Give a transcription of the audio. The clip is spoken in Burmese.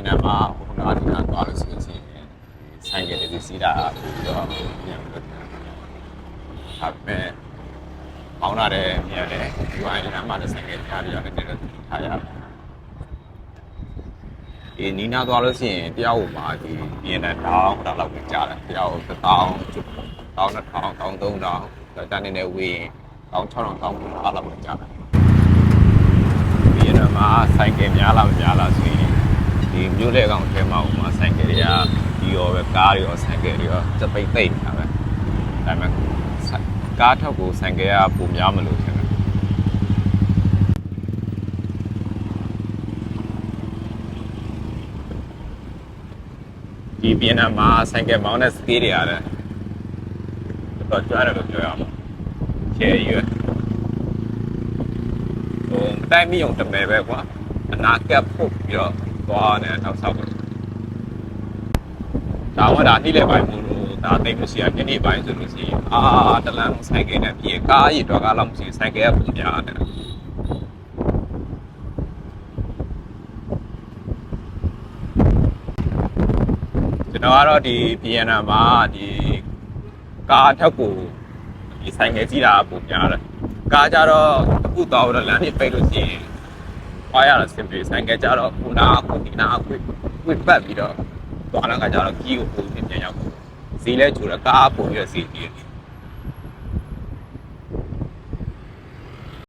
ပြင်ထဲမှာဟိုနာဒီနာသွားလို့ဆိုရင်ဆိုင်ကယ်တွေစီးတာပြီးတော့ပြန်လို့အဲ့မဲ့မောင်းလာတဲ့နေရာနဲ့ဒီဝိုင်းလမ်းမှာလည်းဆိုင်ကယ်ကြားရရတယ်တဲ့ထားရတယ်ဒီနီးနာသွားလို့ရှိရင်တယောက်မှာဒီပြင်တဲ့တောင်းလောက်ပဲကြားတယ်တယောက်1000 2000 3000တန်းနေဝေး1600အဲ့လောက်ပဲကြားတယ်ပြင်ထဲမှာဆိုင်ကယ်များလားမများလားဆိုရင်ဒီမြို့လေကောင်ထဲမှာဟိုမှာဆိုင်ကယ်တွေကဒီရောပဲကားတွေရောဆိုင်ကယ်တွေရောစပိတ်သိမ့်နေတာပဲဒါပေမဲ့ကားထောက်ကိုဆိုင်ကယ်ကပုံများမလို့ထင်တယ်ဒီပြင်ထဲမှာဆိုင်ကယ်မောင်းတဲ့စကေးတွေရတယ်တော့ကြွားတယ်လို့ပြောရအောင်ချဲရွယ်ဟိုတိုက်မိအောင်တမယ်ပဲကွာအနာကပ်ဖို့ပြီးတော့သွားနေတော့ဆောက်တယ်ဒါမှဒါနေ့လည်းပိုင်းမို့လို့ဒါသိမရှိရညနေပိုင်းဆိုလို့ရှိရင်တလန်းဆိုင်ကယ်နဲ့ပြေကားရည်တော့ကားလောက်မရှိဆိုင်ကယ်ကပုံပြရတယ်ကျွန်တော်ကတော့ဒီVNမှာဒီကားထက်ကိုဒီဆိုင်ငယ်ကြီးတာပုံများတယ်ကားကြတော့အခုတော့လမ်းနေပိတ်လို့ရှိရင်ခွာရတာစင်ပြေဆိုင်ငယ်ကြတော့ခုနာခုဒီနာခွေပတ်ပြီးတော့သွားလာကကြတော့ကြီးကိုပုံပြန်ရောက်ဈေးလဲကျူတော့ကားပုံပြီးတော့ဈေးကြီးတယ်